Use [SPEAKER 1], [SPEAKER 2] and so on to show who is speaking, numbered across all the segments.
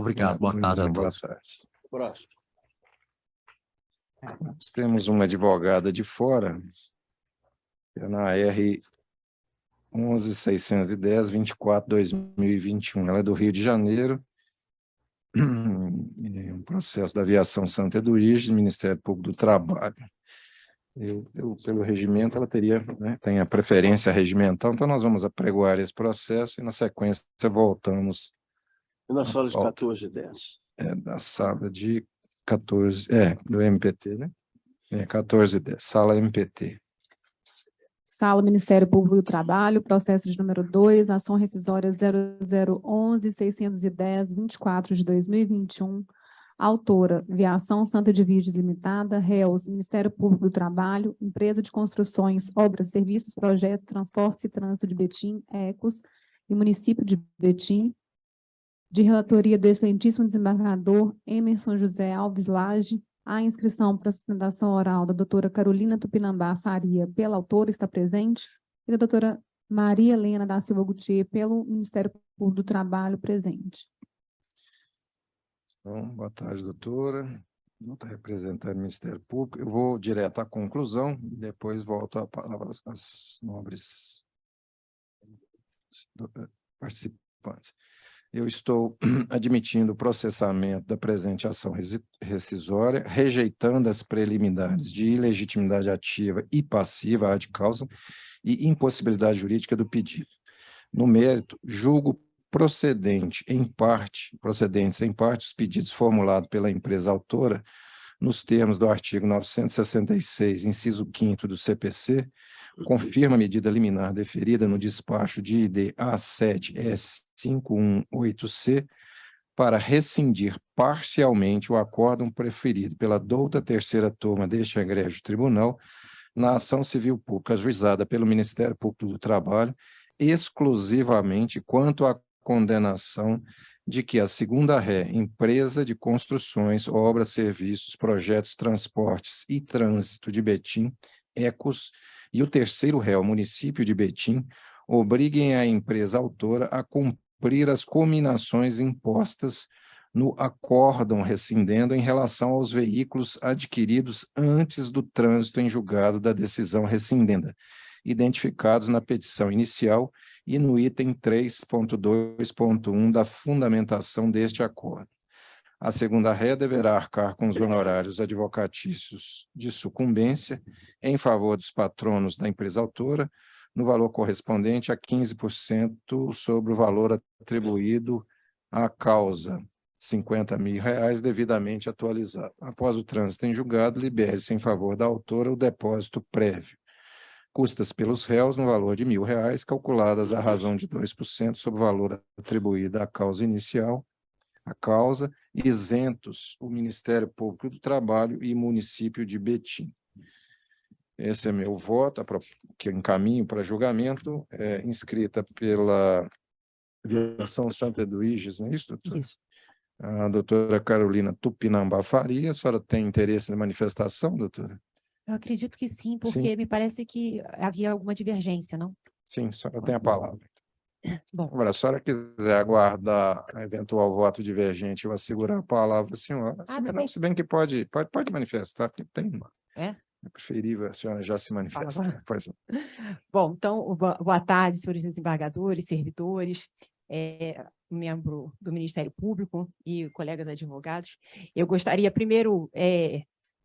[SPEAKER 1] obrigado. Boa tarde a
[SPEAKER 2] Boa
[SPEAKER 1] todos.
[SPEAKER 2] tarde.
[SPEAKER 3] Próximo.
[SPEAKER 2] Nós temos uma advogada de fora, que é na R 11.610/24/2021. Ela é do Rio de Janeiro. Um processo da Aviação Santa Eduíge, do Ministério Público do Trabalho. Pelo regimento, ela teria, né, tem a preferência regimental, então nós vamos apregoar esse processo e, na sequência, voltamos
[SPEAKER 3] E na sala de
[SPEAKER 2] Pauta.
[SPEAKER 3] 14h10.
[SPEAKER 2] Da sala de 14, do MPT, né? 14h10, sala MPT.
[SPEAKER 4] Sala Ministério Público do Trabalho, processo de número 2, ação rescisória 0011-610-24/2021. Autora, Viação Santa Edviges Limitada, réus, Ministério Público do Trabalho, Empresa de Construções, Obras, Serviços, Projetos, Transportes e Trânsito de Betim, Ecos, e Município de Betim, de relatoria do excelentíssimo desembargador Emerson José Alves Lage. A inscrição para sustentação oral da doutora Carolina Tupinambá Faria, pela autora, está presente, e da doutora Maria Helena da Silva Gutierrez, pelo Ministério Público do Trabalho, presente.
[SPEAKER 2] Então, boa tarde, doutora. Não está representando o Ministério Público. Eu vou direto à conclusão e depois volto a palavra às nobres participantes. Eu estou admitindo o processamento da presente ação rescisória, rejeitando as preliminares de ilegitimidade ativa e passiva ad causa e impossibilidade jurídica do pedido. No mérito, julgo procedentes em parte os pedidos formulados pela empresa autora nos termos do artigo 966, inciso 5º do CPC, confirma a medida liminar deferida no despacho de ID A7S518C para rescindir parcialmente o acórdão preferido pela douta terceira turma deste egrégio tribunal na ação civil pública ajuizada pelo Ministério Público do Trabalho, exclusivamente quanto à condenação de que a segunda ré, Empresa de Construções, Obras, Serviços, Projetos, Transportes e Trânsito de Betim, Ecos, e o terceiro réu, Município de Betim, obriguem a empresa autora a cumprir as cominações impostas no acórdão rescindendo em relação aos veículos adquiridos antes do trânsito em julgado da decisão rescindenda, identificados na petição inicial e no item 3.2.1 da fundamentação deste acordo. A segunda ré deverá arcar com os honorários advocatícios de sucumbência em favor dos patronos da empresa autora, no valor correspondente a 15% sobre o valor atribuído à causa, R$ 50.000, devidamente atualizado. Após o trânsito em julgado, libere-se em favor da autora o depósito prévio. Custas pelos réus no valor de R$ 1.000, calculadas à razão de 2% sobre o valor atribuído à causa inicial, isentos o Ministério Público do Trabalho e Município de Betim. Esse é meu voto, que eu encaminho para julgamento, inscrita pela Aviação Santa Eduíges, não é isso, doutora?
[SPEAKER 5] Isso.
[SPEAKER 2] A doutora Carolina Tupinambá Faria. A senhora tem interesse na manifestação, doutora?
[SPEAKER 5] Eu acredito que sim, porque
[SPEAKER 2] Sim.
[SPEAKER 5] me parece que havia alguma divergência, não?
[SPEAKER 2] Sim, a senhora tem a palavra.
[SPEAKER 5] Bom,
[SPEAKER 2] Agora, se a senhora quiser aguardar a eventual voto divergente, eu assegurar a palavra à senhora.
[SPEAKER 5] tá bem.
[SPEAKER 2] Se bem que pode manifestar, porque tem.
[SPEAKER 5] É?
[SPEAKER 2] É preferível a senhora já se manifestar. Pois não.
[SPEAKER 5] Bom, então, boa tarde, senhores desembargadores, servidores, membro do Ministério Público e colegas advogados. Eu gostaria, primeiro,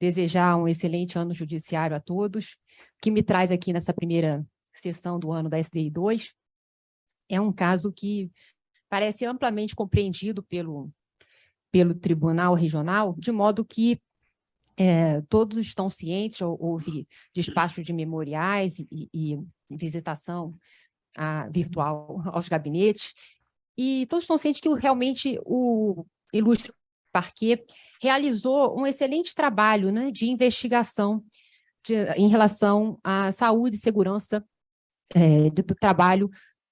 [SPEAKER 5] desejar um excelente ano judiciário a todos, que me traz aqui nessa primeira sessão do ano da SDI 2. É um caso que parece amplamente compreendido pelo Tribunal Regional, de modo que todos estão cientes, houve despacho de memoriais e visitação virtual aos gabinetes, e todos estão cientes que realmente o ilustre parquet realizou um excelente trabalho, né, de investigação em relação à saúde e segurança do trabalho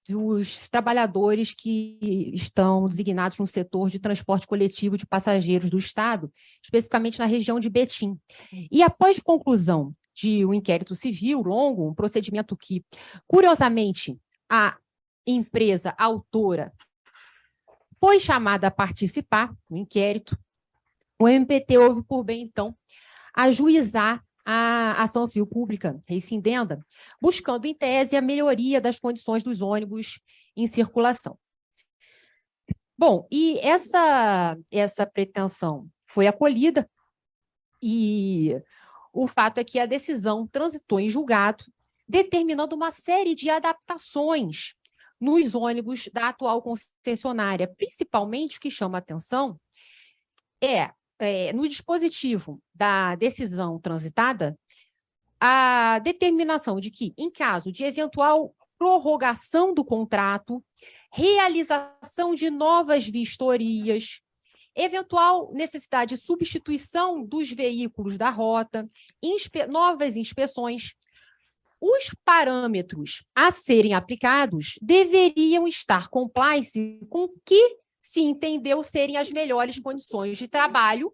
[SPEAKER 5] dos trabalhadores que estão designados no setor de transporte coletivo de passageiros do Estado, especificamente na região de Betim. E após conclusão de um inquérito civil longo, um procedimento que, curiosamente, a empresa autora foi chamada a participar no inquérito. O MPT houve por bem, então, ajuizar a ação civil pública rescindenda, buscando, em tese, a melhoria das condições dos ônibus em circulação. Bom, e essa pretensão foi acolhida, e o fato é que a decisão transitou em julgado, determinando uma série de adaptações nos ônibus da atual concessionária. Principalmente, o que chama a atenção no dispositivo da decisão transitada, a determinação de que, em caso de eventual prorrogação do contrato, realização de novas vistorias, eventual necessidade de substituição dos veículos da rota, novas inspeções, os parâmetros a serem aplicados deveriam estar compliance com o que se entendeu serem as melhores condições de trabalho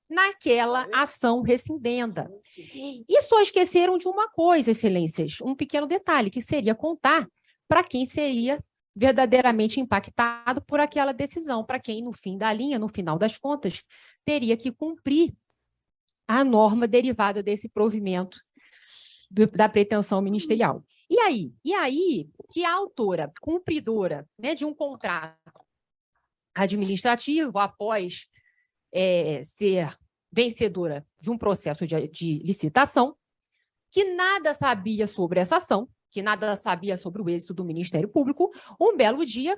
[SPEAKER 5] naquela ação rescindenda. E só esqueceram de uma coisa, excelências, um pequeno detalhe, que seria contar para quem seria verdadeiramente impactado por aquela decisão, para quem, no fim da linha, no final das contas, teria que cumprir a norma derivada desse provimento da pretensão ministerial. E aí que a autora cumpridora, né, de um contrato administrativo, após ser vencedora de um processo de licitação, que nada sabia sobre essa ação, que nada sabia sobre o êxito do Ministério Público, um belo dia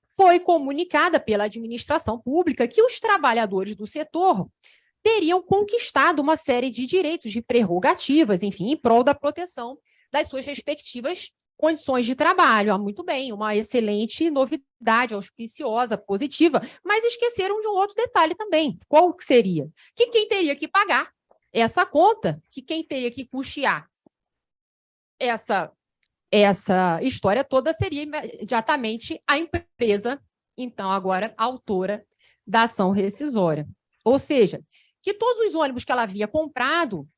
[SPEAKER 5] foi comunicada pela administração pública que os trabalhadores do setor teriam conquistado uma série de direitos, de prerrogativas, enfim, em prol da proteção das suas respectivas condições de trabalho. Muito bem, uma excelente novidade, auspiciosa, positiva, mas esqueceram de um outro detalhe também. Qual que seria? Que quem teria que pagar essa conta, que quem teria que custear essa história toda seria imediatamente a empresa, então agora autora da ação rescisória. Ou seja, que todos os ônibus que ela havia comprado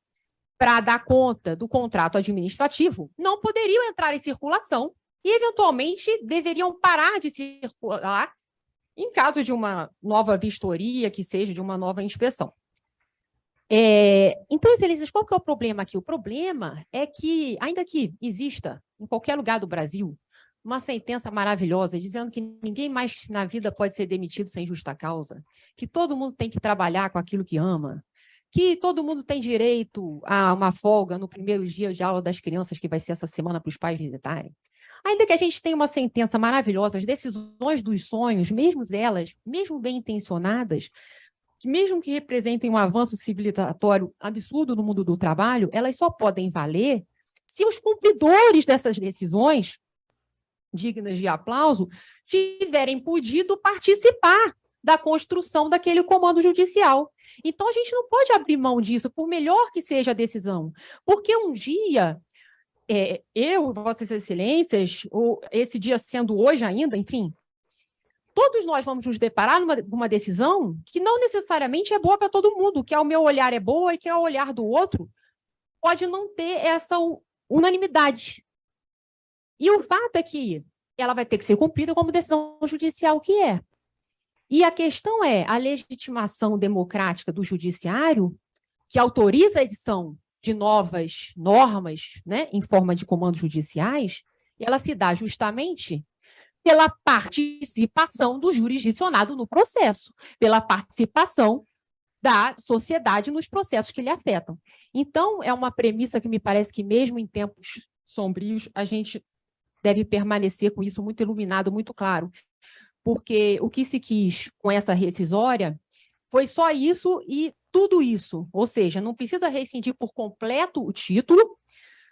[SPEAKER 5] para dar conta do contrato administrativo não poderiam entrar em circulação e, eventualmente, deveriam parar de circular em caso de uma nova vistoria, que seja de uma nova inspeção. Então, excelências, qual que é o problema aqui? O problema é que, ainda que exista em qualquer lugar do Brasil uma sentença maravilhosa dizendo que ninguém mais na vida pode ser demitido sem justa causa, que todo mundo tem que trabalhar com aquilo que ama, que todo mundo tem direito a uma folga no primeiro dia de aula das crianças, que vai ser essa semana para os pais visitarem. Ainda que a gente tenha uma sentença maravilhosa, as decisões dos sonhos, mesmo elas, mesmo bem intencionadas, que mesmo que representem um avanço civilizatório absurdo no mundo do trabalho, elas só podem valer se os cumpridores dessas decisões, dignas de aplauso, tiverem podido participar da construção daquele comando judicial. Então, a gente não pode abrir mão disso, por melhor que seja a decisão, porque um dia, eu, Vossas Excelências, ou esse dia sendo hoje ainda, enfim, todos nós vamos nos deparar numa decisão que não necessariamente é boa para todo mundo, que ao meu olhar é boa e que ao olhar do outro pode não ter essa unanimidade. E o fato é que ela vai ter que ser cumprida como decisão judicial que é. E a questão é a legitimação democrática do judiciário, que autoriza a edição de novas normas, né, em forma de comandos judiciais, ela se dá justamente pela participação do jurisdicionado no processo, pela participação da sociedade nos processos que lhe afetam. Então, é uma premissa que me parece que, mesmo em tempos sombrios, a gente deve permanecer com isso muito iluminado, muito claro, porque o que se quis com essa rescisória foi só isso e tudo isso, ou seja, não precisa rescindir por completo o título,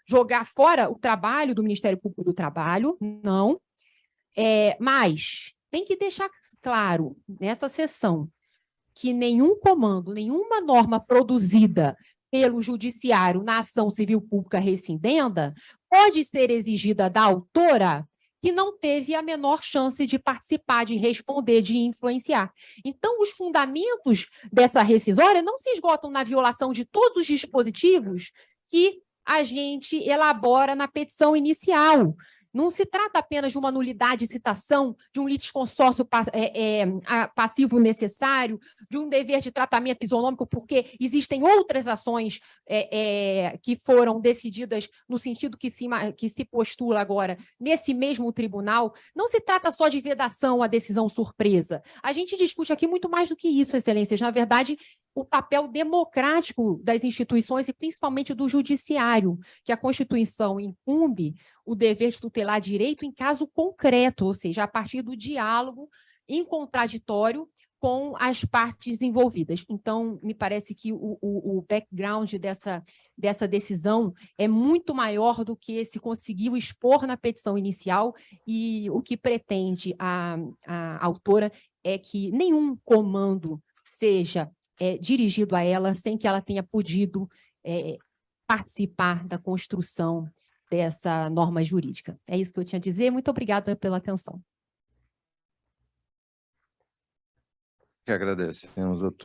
[SPEAKER 5] jogar fora o trabalho do Ministério Público do Trabalho, não, mas tem que deixar claro nessa sessão que nenhum comando, nenhuma norma produzida pelo judiciário na ação civil pública rescindenda pode ser exigida da autora que não teve a menor chance de participar, de responder, de influenciar. Então, os fundamentos dessa rescisória não se esgotam na violação de todos os dispositivos que a gente elabora na petição inicial. Não se trata apenas de uma nulidade de citação, de um litisconsórcio passivo necessário, de um dever de tratamento isonômico, porque existem outras ações que foram decididas no sentido que se postula agora nesse mesmo tribunal. Não se trata só de vedação à decisão surpresa. A gente discute aqui muito mais do que isso, excelências. Na verdade, o papel democrático das instituições e principalmente do judiciário, que a Constituição incumbe o dever de tutelar direito em caso concreto, ou seja, a partir do diálogo em contraditório com as partes envolvidas. Então, me parece que o background dessa decisão é muito maior do que se conseguiu expor na petição inicial, e o que pretende a autora é que nenhum comando seja dirigido a ela sem que ela tenha podido participar da construção dessa norma jurídica. É isso que eu tinha a dizer. Muito obrigada pela atenção.
[SPEAKER 2] Que agradecemos, doutor.